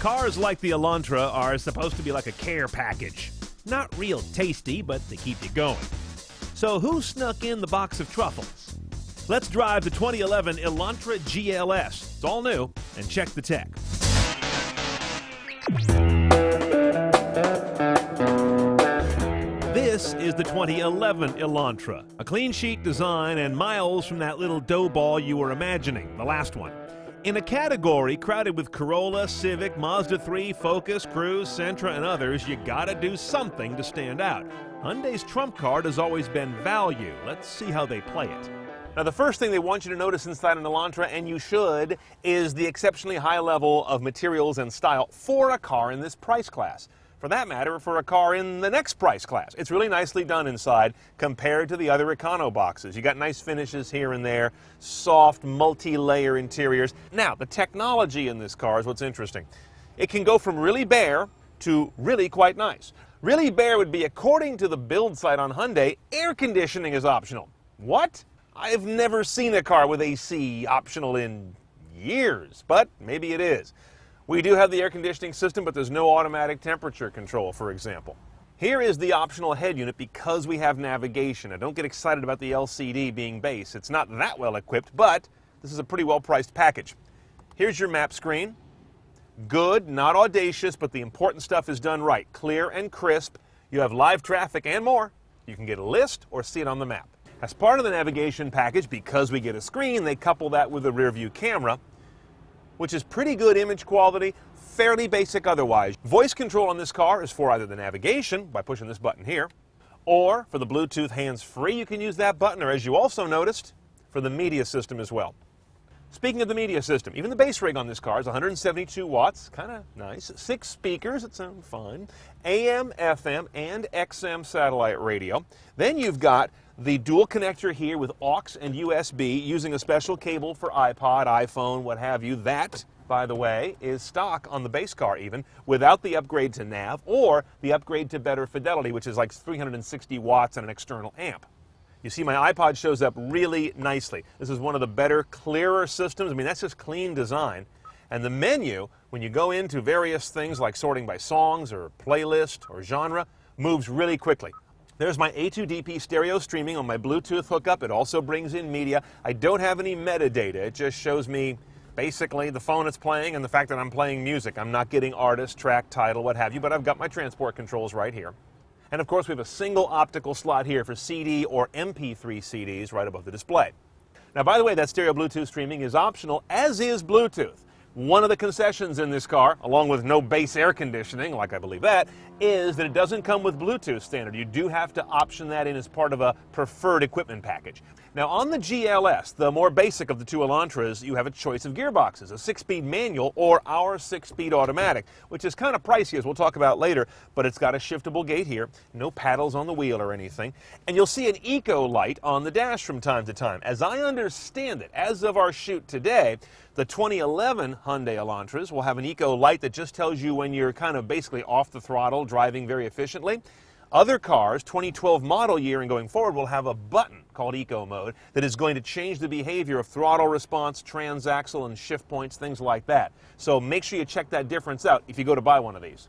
Cars like the Elantra are supposed to be like a care package. Not real tasty, but they keep you going. So who snuck in the box of truffles? Let's drive the 2011 Elantra GLS. It's all new, and check the tech. This is the 2011 Elantra, a clean sheet design and miles from that little dough ball you were imagining, the last one. In a category crowded with Corolla, Civic, Mazda 3, Focus, Cruze, Sentra, and others, you gotta do something to stand out. Hyundai's trump card has always been value. Let's see how they play it. Now, the first thing they want you to notice inside an Elantra, and you should, is the exceptionally high level of materials and style for a car in this price class. For that matter, for a car in the next price class. It's really nicely done inside compared to the other econo boxes. You got nice finishes here and there, soft, multi-layer interiors. Now, the technology in this car is what's interesting. It can go from really bare to really quite nice. Really bare would be, according to the build site on Hyundai, air conditioning is optional. What? I've never seen a car with AC optional in years, but maybe it is. We do have the air conditioning system, but there's no automatic temperature control, for example. Here is the optional head unit because we have navigation. Now, don't get excited about the LCD being base. It's not that well equipped, but this is a pretty well-priced package. Here's your map screen. Good, not audacious, but the important stuff is done right. Clear and crisp. You have live traffic and more. You can get a list or see it on the map. As part of the navigation package, because we get a screen, they couple that with a rear view camera, which is pretty good image quality, fairly basic otherwise. Voice control on this car is for either the navigation, by pushing this button here, or for the Bluetooth hands-free, you can use that button, or as you also noticed, for the media system as well. Speaking of the media system, even the base rig on this car is 172 watts, kind of nice. 6 speakers that sound fine. AM, FM, and XM satellite radio. Then you've got the dual connector here with aux and USB using a special cable for iPod, iPhone, what have you. That, by the way, is stock on the base car even, without the upgrade to nav or the upgrade to better fidelity, which is like 360 watts and an external amp. You see my iPod shows up really nicely. This is one of the better, clearer systems. I mean, that's just clean design. And the menu, when you go into various things like sorting by songs or playlist or genre, moves really quickly. There's my A2DP stereo streaming on my Bluetooth hookup. It also brings in media. I don't have any metadata. It just shows me basically the phone it's playing and the fact that I'm playing music. I'm not getting artist, track, title, what have you, but I've got my transport controls right here. And of course, we have a single optical slot here for CD or MP3 CDs right above the display. Now, by the way, that stereo Bluetooth streaming is optional, as is Bluetooth. One of the concessions in this car, along with no base air conditioning, like I believe that, is that it doesn't come with Bluetooth standard. You do have to option that in as part of a preferred equipment package. Now, on the GLS, the more basic of the two Elantras, you have a choice of gearboxes, a 6-speed manual or our 6-speed automatic, which is kind of pricey, as we'll talk about later, but it's got a shiftable gate here, no paddles on the wheel or anything, and you'll see an eco light on the dash from time to time. As I understand it, as of our shoot today, the 2011 Hyundai Elantras will have an eco light that just tells you when you're kind of basically off the throttle, driving very efficiently. Other cars, 2012 model year and going forward, will have a button called Eco Mode that is going to change the behavior of throttle response, transaxle, and shift points, things like that. So make sure you check that difference out if you go to buy one of these.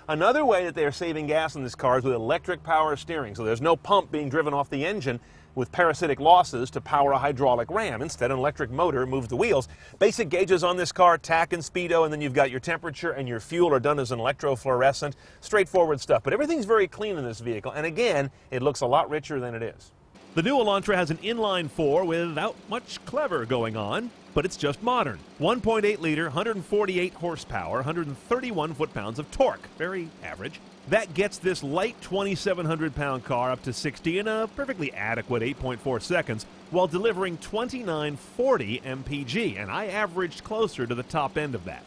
Another way that they are saving gas in this car is with electric power steering. So there's no pump being driven off the engine with parasitic losses to power a hydraulic ram. Instead, an electric motor moves the wheels. Basic gauges on this car, tach and speedo, and then you've got your temperature and your fuel are done as an electrofluorescent. Straightforward stuff, but everything's very clean in this vehicle. And again, it looks a lot richer than it is. The new Elantra has an inline 4 without much clever going on, but it's just modern. 1.8 liter, 148 horsepower, 131 foot-pounds of torque. Very average. That gets this light 2,700-pound car up to 60 in a perfectly adequate 8.4 seconds while delivering 2940 mpg, and I averaged closer to the top end of that.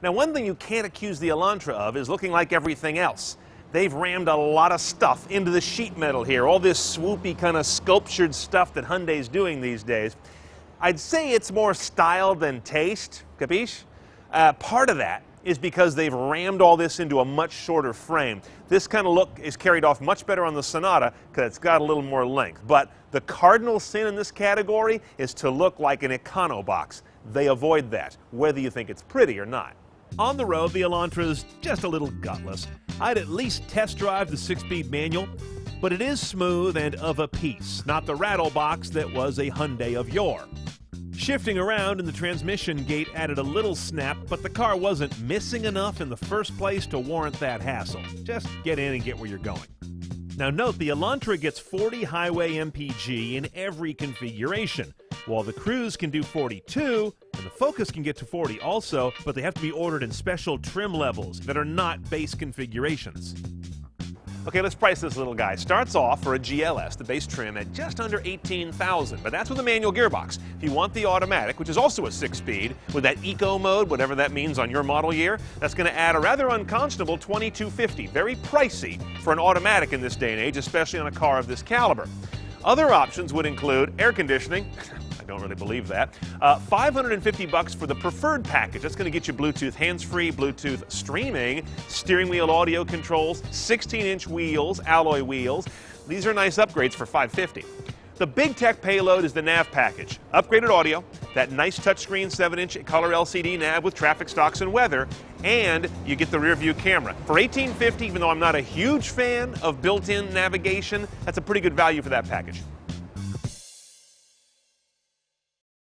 Now, one thing you can't accuse the Elantra of is looking like everything else. They've rammed a lot of stuff into the sheet metal here, all this swoopy kind of sculptured stuff that Hyundai's doing these days. I'd say it's more style than taste, capiche? Part of that is because they've rammed all this into a much shorter frame. This kind of look is carried off much better on the Sonata because it's got a little more length. But the cardinal sin in this category is to look like an econo box. They avoid that, whether you think it's pretty or not. On the road, the Elantra's just a little gutless. I'd at least test drive the 6-speed manual, but it is smooth and of a piece, not the rattle box that was a Hyundai of yore. Shifting around in the transmission gate added a little snap, but the car wasn't missing enough in the first place to warrant that hassle. Just get in and get where you're going. Now note, the Elantra gets 40 highway MPG in every configuration, while the Cruise can do 42, and the Focus can get to 40 also, but they have to be ordered in special trim levels that are not base configurations. Okay, let's price this little guy. Starts off for a GLS, the base trim, at just under $18,000, but that's with a manual gearbox. If you want the automatic, which is also a 6-speed, with that eco mode, whatever that means on your model year, that's going to add a rather unconscionable $2,250. Very pricey for an automatic in this day and age, especially on a car of this caliber. Other options would include air conditioning. I don't really believe that. $550 for the preferred package. That's going to get you Bluetooth hands-free, Bluetooth streaming, steering wheel audio controls, 16-inch wheels, alloy wheels. These are nice upgrades for $550. The big tech payload is the nav package. Upgraded audio, that nice touchscreen 7-inch color LCD nav with traffic stocks and weather, and you get the rear view camera. For $1,850, even though I'm not a huge fan of built-in navigation, that's a pretty good value for that package.